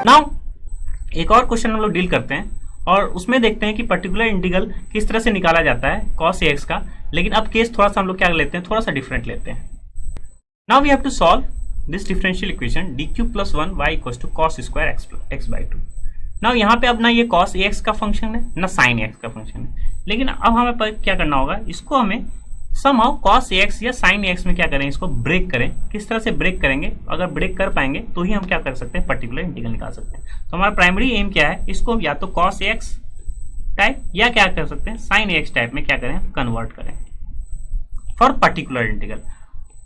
Now एक और question हम लोग डील करते हैं और उसमें देखते हैं कि पर्टिकुलर इंटीग्रल किस तरह से निकाला जाता है cos ax का, लेकिन अब केस थोड़ा सा हम लोग क्या लेते हैं, थोड़ा सा डिफरेंट लेते हैं। Now we have to solve this differential equation dq + 1 y = cos square x/2। Now यहाँ पे अब ना ये cos ax का फंक्शन है ना sin ax का फंक्शन है, लेकिन अब हमें क्या करना होगा, इसको हमें समहाउ cos ax या sin ax में क्या करें, इसको ब्रेक करें। किस तरह से ब्रेक करेंगे, अगर ब्रेक कर पाएंगे तो ही हम क्या कर सकते हैं, पर्टिकुलर इंटीग्रल निकाल सकते हैं। तो हमारा प्राइमरी एम क्या है, इसको या तो cos ax टाइप या क्या कर सकते हैं, sin ax टाइप में क्या करें, कन्वर्ट करें फॉर पर्टिकुलर इंटीग्रल।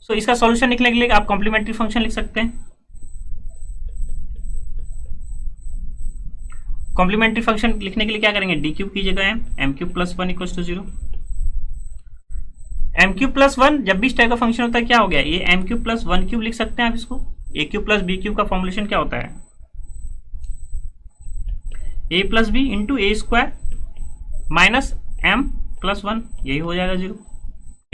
सो इसका सॉल्यूशन निकलने के लिए आप कॉम्प्लीमेंट्री फंक्शन लिख सकते हैं। कॉम्प्लीमेंट्री फंक्शन लिखने के लिए क्या करेंगे, d³ की जगह m³ + 1 = 0। m³ + 1 जब भी इस टाइप का फंक्शन होता है क्या हो गया, ये m³ + 1³ लिख सकते हैं आप इसको। a³ + b³ का फॉर्मुलेशन क्या होता है, a + b × a² - m + 1, यही हो जाएगा 0।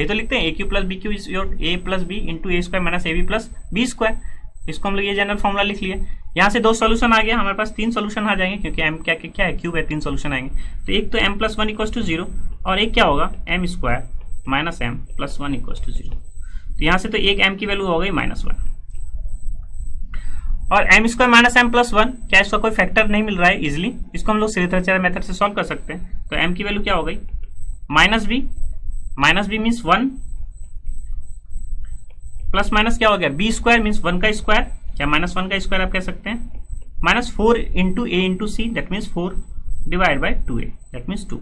ये तो लिखते हैं a³ + b³ is your a + b × a² - ab + b²। इसको हम लोग ये जनरल फॉर्मूला लिख लिए। यहाँ से दो सॉल्यूशन आ गया, हमारे पास तीन सॉल्यूशन आ जाएंगे क्योंकि m क्या है, क्यूब है, तीन सॉल्यूशन आएंगे। तो एक तो m + 1 = 0 और एक क्या होगा, m² - m + 1 = 0। तो यहाँ से तो एक m की वैल्यू हो गई -1 और m² - m + 1 क्या इसका कोई फैक्टर नहीं मिल रहा है इजिली, इसको हम लोग श्रीधर मेथड से सॉल्व कर सकते हैं। तो m की वैल्यू क्या हो गई, -b मीन्स 1 प्लस माइनस क्या हो गया, b² मीन्स 1 का स्क्वायर या -1 का स्क्वायर आप कह सकते हैं, -4 × a × c that means 4 / 2a that means 2।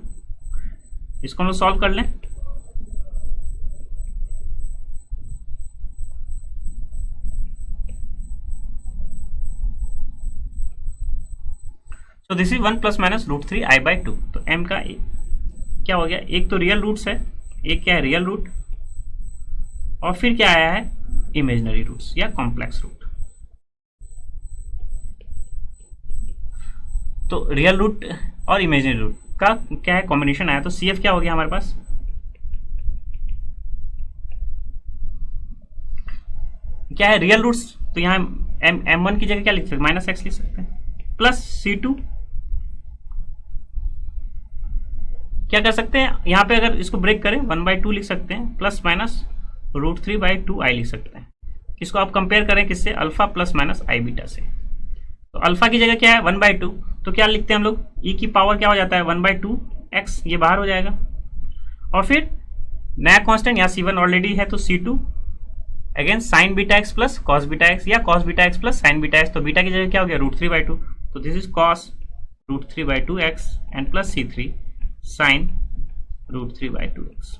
इसको हम लोग सॉल्व कर लें। तो दिस इज 1 ± √3i/2। तो m का क्या हो गया, एक तो रियल रूट्स है, एक क्या है रियल रूट, और फिर क्या आया है इमेजिनरी रूट्स या कॉम्प्लेक्स रूट। तो रियल रूट और इमेजिनरी रूट का क्या है कॉम्बिनेशन आया, तो CF क्या हो गया हमारे पास, क्या है रियल रूट्स। तो यहाँ m1 की जगह क्या लिख सकते हैं, -x लिख सकते हैं, प्लस C2 क्या कर सकते हैं, यहाँ पे अगर इसको ब्रेक करें 1/2 लिख सकते हैं, प्लस माइनस √3/2i लिख सकते हैं। इसको आप कंपेयर करें किससे, alpha plus minus i beta से। तो अल्फा की जगह क्या है 1/2, तो क्या लिखते हैं हम लोग, e की पावर क्या हो जाता है 1/2x, ये बाहर हो जाएगा। और फिर नया कांस्टेंट यहाँ C1 ऑलरेडी है, तो C2 again sin βx plus cos βx या cos βx plus sin βx। तो बीटा की जगह क्या हो गया √3/2, तो this is cos √3/2x and plus C3 sin √3/2x।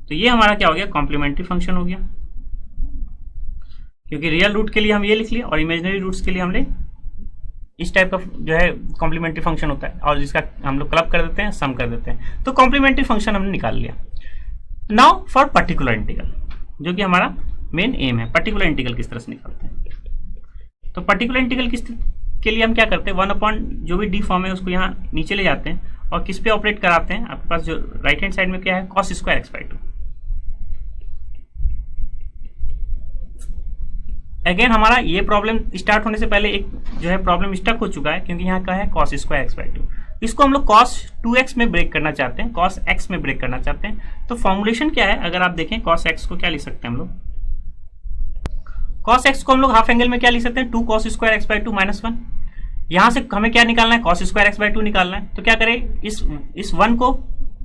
तो ये हमारा क्या हो गया, कॉम्प्लीमेंट्री फंक्शन हो गया, क्योंकि रियल रूट के लिए हम ये लिख लिए और इमेजिनरी रूट्स के लिए हमने इस टाइप का जो है कॉम्प्लीमेंट्री फंक्शन होता है, और जिसका हम लोग क्लब कर देते हैं, सम कर देते हैं। तो कॉम्प्लीमेंट्री फंक्शन हमने निकाल लिया। नाउ फॉर पर्टिकुलर इंटीग्रल, जो कि हमारा मेन एम है, पर्टिकुलर इंटीग्रल किस तरह से निकालते हैं। तो पर्टिकुलर इंटीग्रल के लिए हम क्या करते हैं, 1/ जो भी डी फॉर्म है उसको यहाँ नीचे ले जाते हैं और किस पे ऑपरेट कराते हैं, आपके पास जो राइट हैंड साइड में क्या है, cos स्क्वायर x/2। अगेन हमारा ये प्रॉब्लम स्टार्ट होने से पहले एक जो है प्रॉब्लम स्टक हो चुका है, क्योंकि यहाँ का है cos स्क्वायर x/2। इसको हम लोग cos 2x में ब्रेक करना चाहते हैं, cos x में ब्रेक करना चाहते हैं। तो फॉर्मुलेशन क्या है, अगर आप देखें cos x को क्या लिख सकते हैं हम लोग, cos x को हम लोग हाफ एंगल में क्या लिख सकते हैं, 2 cos स्क्वायर x/2 -1। यहाँ से हमें क्या निकालना है, cos स्क्वायर x/2 निकालना है। तो क्या करें, इस 1 को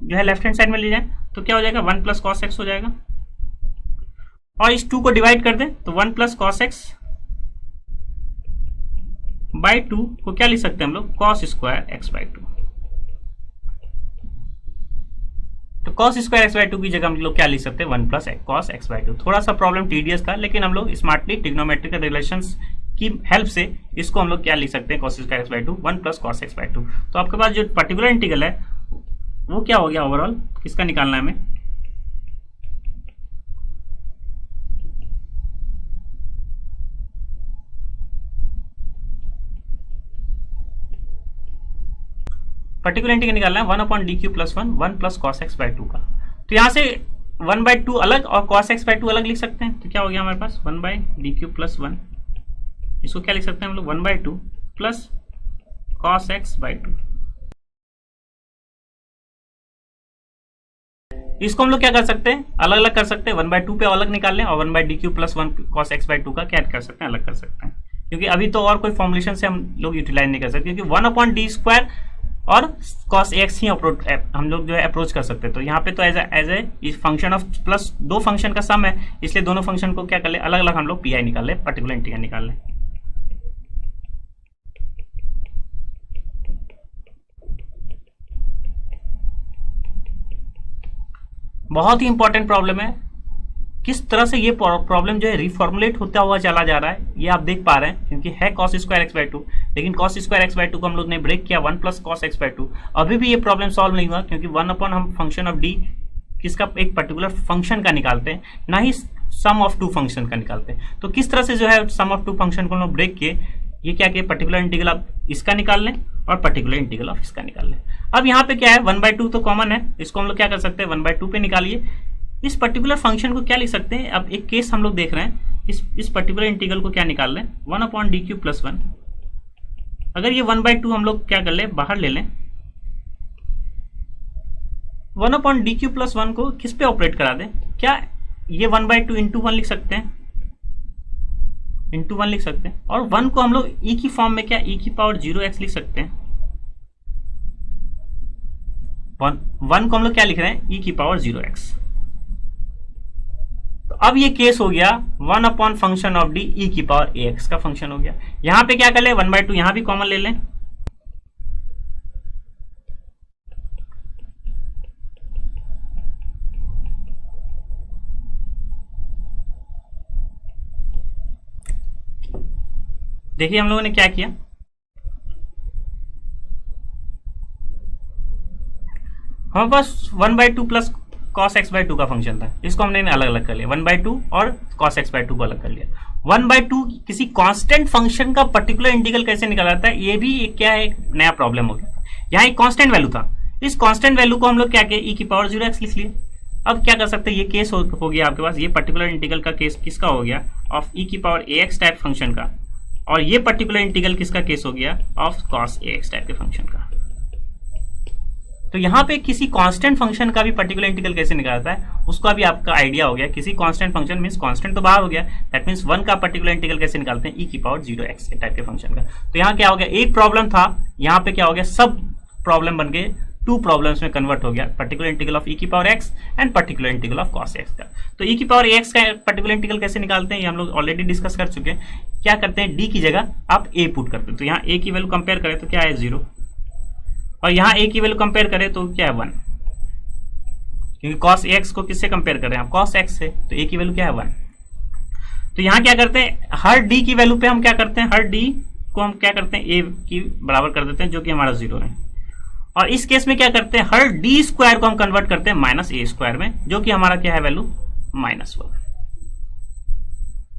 जो है लेफ्ट हैंड साइड में ले जाए, तो क्या हो जाएगा 1 + cos x हो जाएगा, और इस 2 को डिवाइड कर दें तो 1 + cos x/2 को क्या लिख सकते हैं हम लोग, cos स्क्वायर x/2। तो cos स्क्वायर x/2 की जगह हम लोग क्या लिख सकते हैं, 1 + cos x/2। थोड़ा सा प्रॉब्लम टीडियस था, लेकिन हम लोग स्मार्टली ट्रिग्नोमेट्रिकल रिलेशंस की हेल्प से इसको हम लोग क्या लिख सकते हैं, cos square x/2 1 + cos x/2। तो आपके पास जो पर्टिकुलर इंटीग्रल है वो क्या हो गया, ओवरऑल किसका निकालना है हमें, पर्टिकुलर इंटीग्रल निकालना है 1/dq + 1 + cos x/2 का। तो यहाँ से 1/2 अलग और cos x/2 अलग लिख सकते हैं। तो क्या हो गया हमारे पास 1/dq + 1, इसको क्या लिख सकते हैं हम लोग 1/2 प्लस कॉस एक्स बाई 2। इसको हम लोग क्या कर सकते हैं, अलग अलग कर सकते हैं, 1/2 पे अलग निकाल लें और 1/dq plus 1 cos x by 2 का क्या कर सकते हैं, अलग कर सकते हैं, क्योंकि अभी तो और कोई फॉर्मुलेशन से हम लोग यूटिलाइज नहीं कर सकते, क्योंकि 1/d² और cos x ही हम लोग जो है अप्रोच कर सकते हैं। तो यहाँ पे तो as a function of plus दो फंक्शन का सम है, इसलिए दोनों फंक्शन को क्या कर ले, अलग अलग हम लोग पीआई निकाल ले, पर्टिकुलर इंटीग्रल निकाल लें। बहुत ही इंपॉर्टेंट प्रॉब्लम है, किस तरह से ये प्रॉब्लम जो है रिफॉर्मुलेट होता हुआ चला जा रहा है, ये आप देख पा रहे हैं, क्योंकि है cos स्क्वायर एक्स बाई 2, लेकिन cos स्क्वायर एक्स बाई 2 को हम लोग ने ब्रेक किया 1 प्लस cos x बाई 2। अभी भी ये प्रॉब्लम सॉल्व नहीं हुआ, क्योंकि 1 अपॉन हम फंक्शन ऑफ डी किसका, एक पर्टिकुलर फंक्शन का निकालते हैं, ना ही सम ऑफ टू फंक्शन का निकालते हैं। तो किस तरह से जो है सम ऑफ टू फंक्शन को हम लोग ब्रेक किए, ये क्या किए, पर्टिकुलर इंटीग्रल आप इसका निकाल लें और पर्टिकुलर इंटीग्रल ऑफ इसका निकाल लें। अब यहाँ पे क्या है, 1/2 तो कॉमन है, इसको हम लोग क्या कर सकते हैं, 1/2 पे निकालिए। इस पर्टिकुलर फंक्शन को क्या लिख सकते हैं, अब एक केस हम लोग देख रहे हैं, इस पर्टिकुलर इंटीग्रल को क्या निकाल लें, 1/dq प्लस 1। अगर ये 1/2 हम लोग क्या कर ले, बाहर ले लें, 1/dq प्लस 1 को किस पे ऑपरेट करा दें, क्या ये 1/2 इंटू 1 लिख सकते हैं, इंटू 1 लिख सकते हैं, और 1 को हम लोग e की फॉर्म में क्या e की पावर 0x लिख सकते हैं। 1 को हम लोग क्या लिख रहे हैं, e की पावर 0x। तो अब ये केस हो गया 1 upon function of D e की पावर ax का फंक्शन हो गया। यहां पे क्या कर ले, 1/2 यहां भी कॉमन ले लें, देखिए हम लोगों ने क्या किया, हमारे पास 1/2 प्लस cos x बाई 2 का फंक्शन था, इसको हमने अलग अलग कर लिया, 1/2 और cos x बाई 2 को अलग कर लिया। 1/2 किसी कांस्टेंट फंक्शन का पर्टिकुलर इंटीग्रल कैसे निकाला जाता है, ये भी एक क्या है, एक नया प्रॉब्लम हो गया। यहाँ एक कांस्टेंट वैल्यू था, इस कांस्टेंट वैल्यू को हम लोग क्या किए, e की पावर 0x लिख लिए। अब क्या कर सकते हैं, ये केस हो गया आपके पास, ये पर्टिकुलर इंटीग्रल का केस किसका हो गया, ऑफ e की पावर ax टाइप फंक्शन का, और ये पर्टिकुलर इंटीग्रल किसका केस हो गया, ऑफ cos ax टाइप के फंक्शन का। तो यहाँ पे किसी कांस्टेंट फंक्शन का भी पर्टिकुलर इंटीग्रल कैसे निकालता है, उसको अभी आपका आइडिया हो गया। किसी कांस्टेंट फंक्शन मींस कांस्टेंट तो बाहर हो गया, दैट मींस 1 का पर्टिकुलर इंटीग्रल कैसे निकालते हैं, e की पावर 0x के टाइप के फंक्शन का। तो यहाँ क्या हो गया, एक प्रॉब्लम था, यहाँ पे क्या हो गया, सब प्रॉब्लम बन के 2 प्रॉब्लम्स में कन्वर्ट हो गया, पर्टिकुलर इंटीग्रल ऑफ e की power x and particular integral of cos x का। तो e की पावर x का पर्टिकुलर इंटीग्रल कैसे निकालते हैं, ये हम लोग ऑलरेडी डिस्कस कर चुके हैं। क्या करते हैं, d की जगह आप a पुट करते हैं, तो यहाँ a की वैल्यू कंपेयर करें तो क्या है 0, और यहाँ a की वैल्यू कंपेयर करें तो क्या है 1, क्योंकि cos x को किससे कंपेयर कर रहे हैं आप, cos x से, तो a की वैल्यू क्या है 1। तो यहाँ क्या करते हैं, हर d की वैल्यू पे हम क्या करते हैं, हर d को हम क्या करते हैं a की बराबर कर देते हैं, जो कि हमारा 0 है, और इस केस में क्या करते हैं, हर d स्क्वायर को हम कन्वर्ट करते हैं माइनस a स्क्वायर में, जो कि हमारा क्या है वैल्यू -1।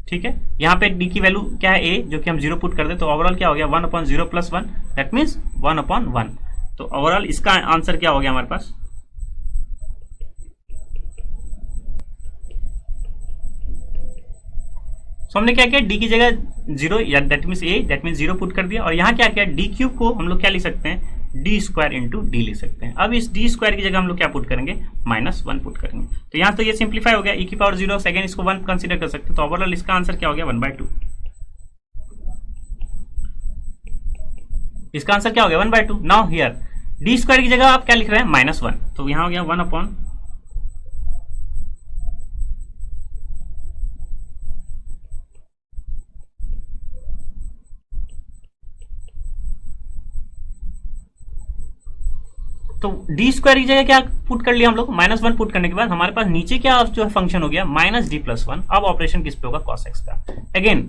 ठीक है, यहाँ पे d की वैल्यू क्या है a, जो कि हम 0 पुट कर दे, तो ओवरऑल क्या हो गया 1/0 प्लस 1, दैट मीन्स 1/1। तो ओवरऑल इसका आंसर क्या हो गया हमारे पास, तो हमने क्या किया, d की जगह 0 या that means a, that means 0 put कर दिया, और यहाँ क्या किया, d क्यूब को हम लोग क्या लिख सकते हैं, डी स्क्वायर इंटू डी लिख सकते हैं। अब इस डी स्क्वायर की जगह हम लोग क्या पुट करेंगे, -1 पुट करेंगे। तो यहाँ तो ये सिंप्लीफाई हो गया, e की पावर 0 सेकेंड इसको 1 कंसीडर कर सकते हैं, तो ओवरऑल इसका आंसर क्या हो गया 1/2। इसका आंसर क्या हो गया 1/2। नाउ हियर डी स्क्वायर की जगह आप क्या लिख रहे हैं, -1, तो यहाँ हो गया 1/, तो डी स्क्वायर की जगह क्या पुट कर लिया हम लोग, -1 पुट करने के बाद हमारे पास नीचे क्या जो है फंक्शन हो गया -d+1। अब ऑपरेशन किस पे होगा, cos x का। अगेन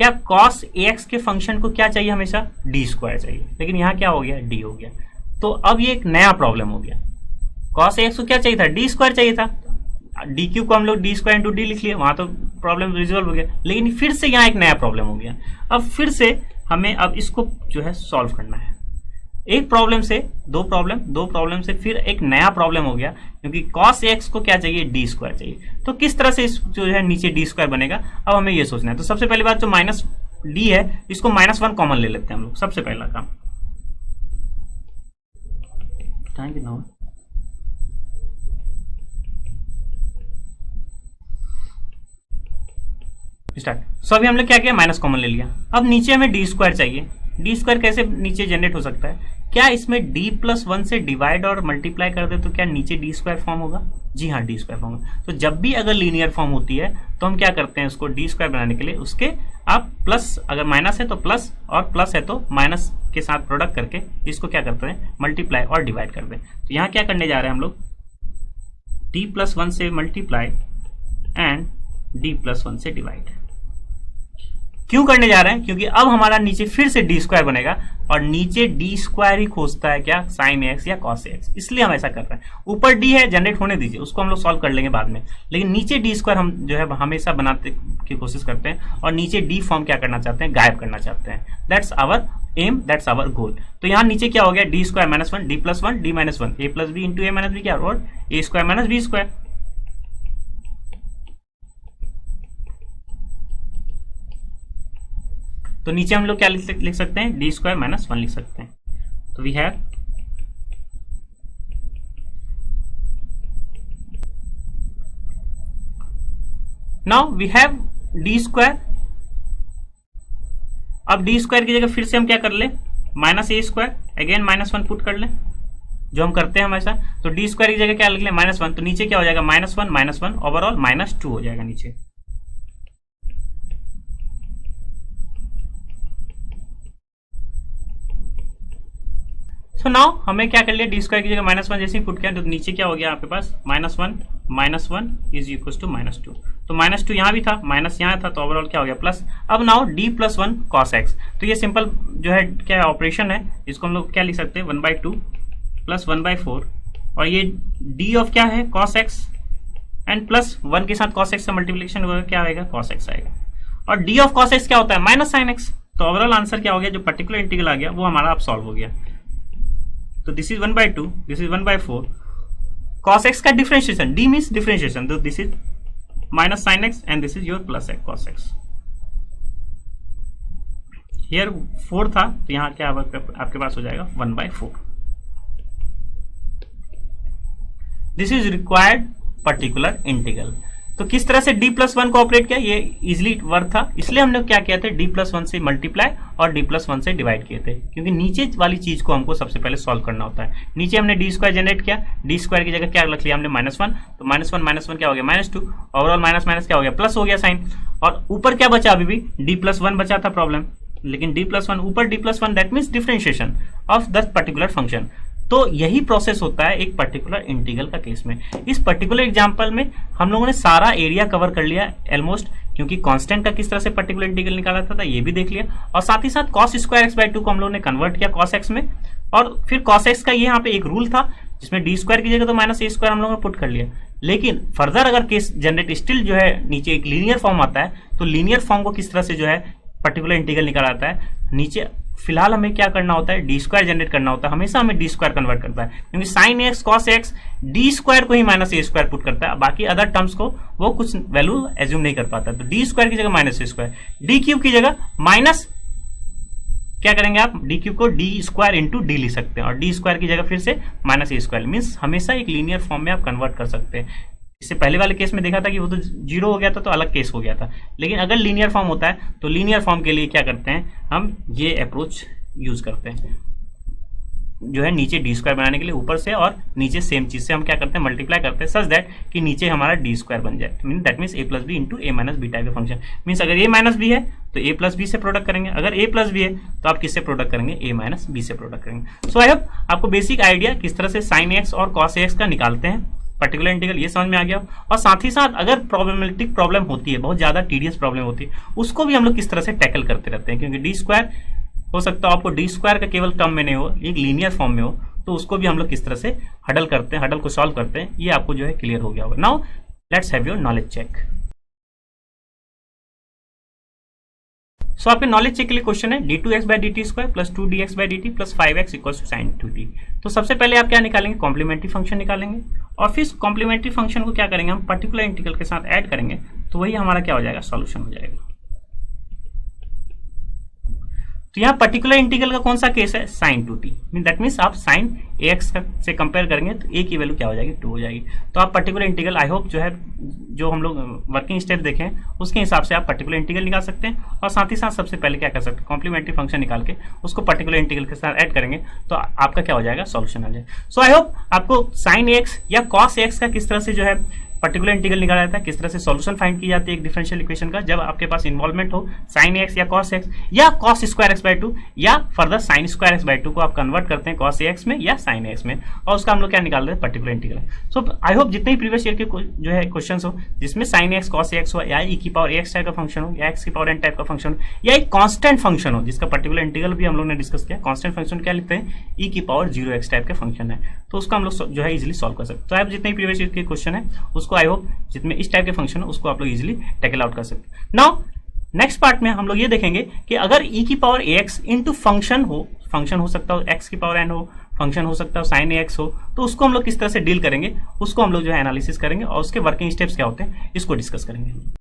क्या cos ax के फंक्शन को क्या चाहिए, हमेशा d स्क्वायर चाहिए, लेकिन यहाँ क्या हो गया, d हो गया। तो अब ये एक नया प्रॉब्लम हो गया, cos ax को क्या चाहिए था, d स्क्वायर चाहिए था, डी क्यू को हम लोग डी स्क्वायर इंटू डी लिख लिए, वहां तो प्रॉब्लम रिजॉल्व हो गया, लेकिन फिर से यहाँ एक नया प्रॉब्लम हो गया। अब फिर से हमें अब इसको जो है सॉल्व करना है, एक प्रॉब्लम से दो प्रॉब्लम से फिर एक नया प्रॉब्लम हो गया, क्योंकि cos x को क्या चाहिए, डी स्क्वायर चाहिए। तो किस तरह से इस जो है नीचे डी स्क्वायर बनेगा, अब हमें ये सोचना है। तो सबसे पहली बात जो डी है इसको -1 कॉमन ले लेते हैं हम लोग, सबसे पहला काम। टाइम कितना हुआ? स्टार्ट। सो अभी हम लोग क्या किया, माइनस कॉमन ले लिया। अब नीचे हमें डी स्क्वायर चाहिए। डी स्क्वायर कैसे नीचे जनरेट हो सकता है? क्या इसमें d+1 से डिवाइड और मल्टीप्लाई कर दे तो क्या नीचे डी स्क्वायर फॉर्म होगा? जी हाँ, डी स्क्वायर फॉर्म होगा। तो जब भी अगर लीनियर फॉर्म होती है तो हम क्या करते हैं, उसको डी स्क्वायर बनाने के लिए उसके आप प्लस, अगर माइनस है तो प्लस और प्लस है तो माइनस के साथ प्रोडक्ट करके इसको क्या करते हैं, मल्टीप्लाई और डिवाइड कर दें। तो यहाँ क्या करने जा रहे हैं हम लोग, d+1 से मल्टीप्लाई एंड d+1 से डिवाइड। क्यों करने जा रहे हैं? क्योंकि अब हमारा नीचे फिर से डी स्क्वायर बनेगा और नीचे डी स्क्वायर ही खोजता है क्या, साइन एक्स या कॉस एक्स, इसलिए हम ऐसा कर रहे हैं। ऊपर डी है, जनरेट होने दीजिए, उसको हम लोग सॉल्व कर लेंगे बाद में, लेकिन नीचे डी स्क्वायर हम जो है हमेशा बनाने की कोशिश करते हैं और नीचे डी फॉर्म क्या करना चाहते हैं, गायब करना चाहते हैं। That's our aim, that's our goal. तो यहाँ नीचे क्या हो गया, D square -1, d+1 d-1, a plus B into a minus B, क्या और a square minus B square. तो नीचे हम लोग क्या लिख सकते हैं, डी स्क्वायर -1 लिख सकते हैं। तो we have now we have D square. अब डी स्क्वायर की जगह फिर से हम क्या कर ले, -a स्क्वायर, अगेन -1 पुट कर लें, जो हम करते हैं हमेशा। तो डी स्क्वायर की जगह क्या लिख लें, -1, तो नीचे क्या हो जाएगा, -1 ओवरऑल -2 हो जाएगा नीचे। सो नाउ हमें क्या कर लिया, डी स्क्वायर की जगह -1 जैसे ही पुट किया तो नीचे क्या हो गया आपके पास, -1 इज इक्वल टू -2। तो -2 यहाँ भी था, माइनस यहाँ था, तो ओवरऑल क्या हो गया प्लस। अब नाउ d+1 cos x। तो ये सिंपल जो है क्या ऑपरेशन है, इसको हम लोग क्या लिख सकते हैं, 1/2 प्लस 1/4, और ये d ऑफ क्या है, cos x, एंड प्लस 1 के साथ cos x का मल्टीप्लिकेशन होगा, क्या आएगा, cos x आएगा। और d ऑफ cos x क्या होता है, माइनस sin x। तो ओवरऑल आंसर क्या हो गया, जो पर्टिकुलर इंटीग्रल आ गया वो हमारा अब सॉल्व हो गया। तो this is 1/2, this is 1/4, cos x का डिफरेंशिएशन, d मीन्स डिफरेंशिएशन, तो this is minus sin x and this is your plus cos x। Here 4 था, तो यहाँ क्या आपके पास हो जाएगा 1/4। This is required particular integral. तो किस तरह से d+1 को ऑपरेट किया, ये इजिली वर्क था, इसलिए हमने क्या किया था, d+1 से मल्टीप्लाई और d+1 से डिवाइड किए थे, क्योंकि नीचे वाली चीज को हमको सबसे पहले सॉल्व करना होता है। नीचे हमने डी स्क्वायर जनरेट किया, डी स्क्वायर की जगह क्या रख लिया हमने, -1, तो -1 क्या हो गया, -2, ओवरऑल माइनस क्या हो गया, प्लस हो गया साइन। और ऊपर क्या बचा, अभी भी d+1 बचा था प्रॉब्लम, लेकिन d+1 ऊपर d+1, that means differentiation of that particular function. तो यही प्रोसेस होता है एक पर्टिकुलर इंटीग्रल का केस में। इस पर्टिकुलर एग्जांपल में हम लोगों ने सारा एरिया कवर कर लिया ऑलमोस्ट, क्योंकि कांस्टेंट का किस तरह से पर्टिकुलर इंटीग्रल निकाला था ये भी देख लिया, और साथ ही साथ cos स्क्वायर x/2 को हम लोगों ने कन्वर्ट किया cos x में, और फिर cos x का ये यहाँ पे एक रूल था जिसमें डी स्क्वायर की जगह तो -a स्क्वायर हम लोगों ने पुट कर लिया। लेकिन फर्दर अगर केस जनरेट स्टिल जो है नीचे एक लीनियर फॉर्म आता है, तो लीनियर फॉर्म को किस तरह से जो है पर्टिकुलर इंटीग्रल निकाला जाता है, नीचे फिलहाल हमें क्या करना होता है, डी स्क्वायर जनरेट करना होता है, हमेशा हमें डी स्क्वायर कन्वर्ट करता है, क्योंकि sine x cos x D square को ही -a स्क्वायर पुट करता है, बाकी अदर टर्म्स को वो कुछ वैल्यू एज्यूम नहीं कर पाता। तो डी स्क्वायर की जगह -a स्क्वायर, डी क्यूब की जगह माइनस क्या करेंगे आप, डी क्यूब को डी स्क्वायर इंटू डी लिख सकते हैं, और डी स्क्वायर की जगह फिर से -a स्क्वायर, मीन्स हमेशा एक लीनियर फॉर्म में आप कन्वर्ट कर सकते हैं। इससे पहले वाले केस में देखा था कि वो तो 0 हो गया था, तो अलग केस हो गया था, लेकिन अगर लीनियर फॉर्म होता है तो लीनियर फॉर्म के लिए क्या करते हैं, हम ये अप्रोच यूज करते हैं, जो है नीचे डी स्क्वायर बनाने के लिए ऊपर से और नीचे सेम चीज से हम क्या करते हैं, मल्टीप्लाई करते हैं, सच दैट कि नीचे हमारा डी स्क्वायर बन जाए। That means a plus B into a minus B type का फंक्शन। मीन्स अगर a माइनस बी है तो a प्लस बी से प्रोडक्ट करेंगे, अगर a प्लस बी है तो आप किससे प्रोडक्ट करेंगे, a माइनस बी से प्रोडक्ट करेंगे। सो आई होप आपको बेसिक आइडिया किस तरह से साइन एक्स और कॉस एक्स का निकालते हैं पर्टिकुलर इंटीग्रल ये समझ में आ गया। और साथ ही साथ अगर प्रॉब्लमेटिक प्रॉब्लम होती है, बहुत ज्यादा टीडियस प्रॉब्लम होती है, उसको भी हम लोग किस तरह से टैकल करते रहते हैं, क्योंकि डी स्क्वायर हो सकता है आपको डी स्क्वायर का केवल टर्म में नहीं हो, एक लीनियर फॉर्म में हो, तो उसको भी हम लोग किस तरह से हडल करते हैं, हडल को सॉल्व करते हैं, ये आपको जो है क्लियर हो गया होगा। Now let's have your knowledge check. So आपके नॉलेज चेक के लिए क्वेश्चन है d2x/dt² plus 2dx/dt plus 5x equals to sine 2t। तो सबसे पहले आप क्या निकालेंगे, कॉम्प्लीमेंट्री फंक्शन निकालेंगे, और फिर कॉम्प्लीमेंट्री फंक्शन को क्या करेंगे, हम पर्टिकुलर इंटीग्रल के साथ ऐड करेंगे, तो वही हमारा क्या हो जाएगा, सॉल्यूशन हो जाएगा। तो यहाँ पर्टिकुलर इंटीग्रल का कौन सा केस है, साइन 2t, दैट मीन्स आप साइन ax से कंपेयर करेंगे तो a की वैल्यू क्या हो जाएगी, 2 हो जाएगी। तो आप पर्टिकुलर इंटीग्रल, आई होप जो है जो हम लोग वर्किंग स्टेप देखें उसके हिसाब से आप पर्टिकुलर इंटीग्रल निकाल सकते हैं, और साथ ही साथ सबसे पहले क्या कर सकते हैं, कॉम्प्लीमेंट्री फंक्शन निकाल के उसको पर्टिकुलर इंटीग्रल के साथ ऐड करेंगे तो आपका क्या हो जाएगा, सॉल्यूशन आ जाएगा। सो आई होप आपको साइन ax या कॉस ax का किस तरह से जो है पर्टिकुलर इंटीग्रल निकाला जाता है, किस तरह से सॉल्यूशन फाइंड की जाती है एक डिफरेंशियल इक्वेशन का, जब आपके पास इन्वॉल्वमेंट हो साइन एक्स या कॉस एक्स या कॉस स्क्वायर एक्स बाई 2 या further sine square x by 2 को आप कन्वर्ट करते हैं कॉस एक्स में या साइन एक्स में, और उसका हम लोग क्या निकाल रहे हैं, particular integral. So I hope जितने भी प्रीवियस ईयर के जो है क्वेश्चन हो जिसमें साइन एक्स कॉस एक्स हो या ई की पावर एक्स टाइप का फंक्शन हो या एक्स की पावर एन टाइप का फंक्शन हो या एक कॉन्स्टेंट फंक्शन हो जिसका पर्टिकुलर इंटीग्रल भी हम लोग ने डिस्कस किया, कॉन्स्टेंट फंक्शन क्या लिखते हैं, ई की पावर 0x टाइप के फंक्शन है, तो उसका हम लोग जो है इजिली सॉल्व कर सकते हैं। तो आप जितने प्रीवियस ईयर के क्वेश्चन है उसको आई होप जितने इस टाइप के फंक्शन है उसको आप लोग इजिली टैकल आउट कर सकते हैं। नाउ नेक्स्ट पार्ट में हम लोग ये देखेंगे कि अगर e की पावर ax इंटू फंक्शन हो सकता हो x की पावर n हो, फंक्शन हो सकता हो साइन ax हो, तो उसको हम लोग किस तरह से डील करेंगे, उसको हम लोग जो है एनालिसिस करेंगे और उसके वर्किंग स्टेप्स क्या होते हैं इसको डिस्कस करेंगे।